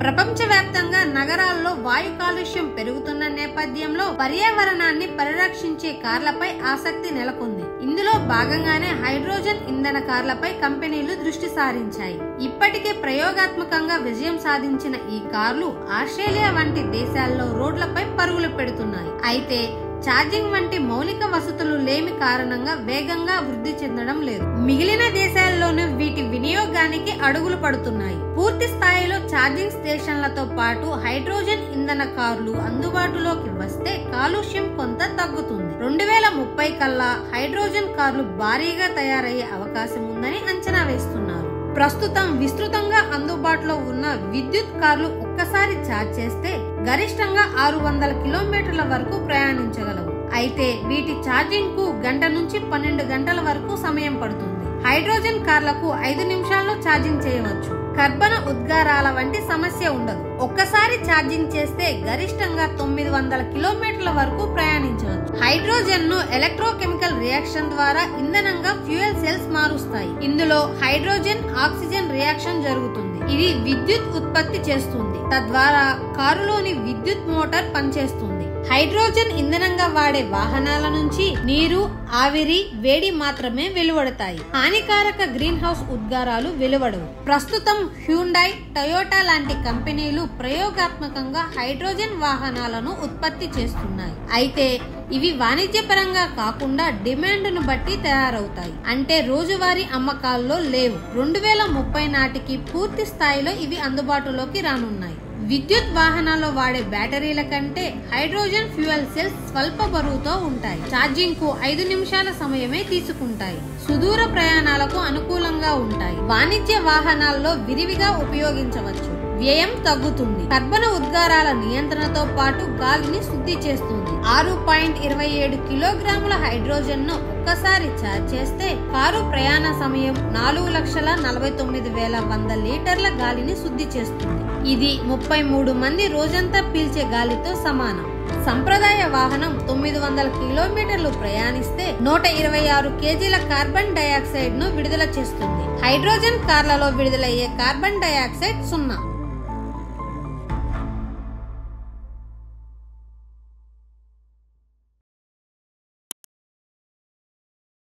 ప్రపంచవ్యాప్తంగా నగరాల్లో వాయు కాలుష్యం పెరుగుతున్న నేపథ్యంలో పర్యావరణాన్ని పరిరక్షించే కార్లపై ఆసక్తి నెలకొంది. ఇందులో భాగంగానే హైడ్రోజన్ ఇంధన కార్లపై కంపెనీలు దృష్టి సారించాయి. ఇప్పటికే ప్రయోగాత్మకంగా విజయం సాధించిన ఈ కార్లు ఆస్ట్రేలియా వంటి దేశాల్లో రోడ్లపై పరుగులు పెడుతున్నాయి. అయితే ఛార్జింగ్ వంటి మౌలిక వసతులు లేమి కారణంగా వేగంగా వృద్ధి చెందడం లేదు. మిగిలిన దేశాల్లోనూ వీటి వినియోగానికి అడుగులు పడుతున్నాయి. పూర్తి స్థాయిలో ఛార్జింగ్ స్టేషన్లతో పాటు హైడ్రోజన్ ఇంధన కార్లు అందుబాటులోకి వస్తే కాలుష్యం కొంత తగ్గుతుంది. 2030 కల్లా హైడ్రోజన్ కార్లు భారీగా తయారయ్యే అవకాశం ఉందని అంచనా వేస్తున్నారు. ప్రస్తుతం విస్తృతంగా అందుబాటులో ఉన్న విద్యుత్ కార్లు ఒక్కసారి ఛార్జ్ చేస్తే గరిష్టంగా 600 కిలోమీటర్ల వరకు ప్రయాణించగలవు. అయితే వీటి ఛార్జింగ్ కు గంట నుంచి 12 గంటల వరకు సమయం పడుతుంది. హైడ్రోజన్ కార్లకు 5 నిమిషాల్లో ఛార్జింగ్ చేయవచ్చు. కర్బన ఉద్గారాల వంటి సమస్య ఉండదు. ఒక్కసారి ఛార్జింగ్ చేస్తే గరిష్టంగా 900 కిలోమీటర్ల వరకు ప్రయాణించవచ్చు. హైడ్రోజన్ ను ఎలక్ట్రోకెమికల్ రియాక్షన్ ద్వారా ఇంధనంగా ఫ్యూయల్ సెల్స్ మారుస్తాయి. ఇందులో హైడ్రోజన్ ఆక్సిజన్ రియాక్షన్ జరుగుతుంది. ఇది విద్యుత్ ఉత్పత్తి చేస్తుంది. తద్వారా కారులోని విద్యుత్ మోటార్ పనిచేస్తుంది. హైడ్రోజన్ ఇంధనంగా వాడే వాహనాల నుంచి నీరు, ఆవిరి, వేడి మాత్రమే వెలువడతాయి. హానికారక గ్రీన్ హౌస్ ఉద్గారాలు వెలువడవు. ప్రస్తుతం హ్యుండై, టయోటా లాంటి కంపెనీలు ప్రయోగాత్మకంగా హైడ్రోజన్ వాహనాలను ఉత్పత్తి చేస్తున్నాయి. అయితే ఇవి వాణిజ్యపరంగా కాకుండా డిమాండ్ ను బట్టి తయారవుతాయి. అంటే రోజువారీ అమ్మకాల్లో లేవు. 2030 నాటికి పూర్తి స్థాయిలో ఇవి అందుబాటులోకి రానున్నాయి. విద్యుత్ వాహనాల్లో వాడే బ్యాటరీల కంటే హైడ్రోజన్ ఫ్యూయల్ సెల్స్ స్వల్ప బరువుతో ఉంటాయి. ఛార్జింగ్ కు 5 నిమిషాల సమయమే తీసుకుంటాయి. సుదూర ప్రయాణాలకు అనుకూలంగా ఉంటాయి. వాణిజ్య వాహనాల్లో విరివిగా ఉపయోగించవచ్చు. వ్యయం తగ్గుతుంది. కర్బన ఉద్గారాల నియంత్రణతో పాటు గాలిని శుద్ధి చేస్తుంది. 6.27 కిలోగ్రాముల హైడ్రోజన్ ను ఒక్కసారి ఛార్జ్ చేస్తే కారు ప్రయాణ సమయం 4,49,100 లీటర్ల గాలిని శుద్ధి చేస్తుంది. ఇది 33 మంది రోజంతా పీల్చే గాలితో సమానం. సంప్రదాయ వాహనం 900 కిలోమీటర్లు ప్రయాణిస్తే 126 కేజీల కార్బన్ డయాక్సైడ్ ను విడుదల చేస్తుంది. హైడ్రోజన్ కార్లలో విడుదలయ్యే కార్బన్ డయాక్సైడ్ 0.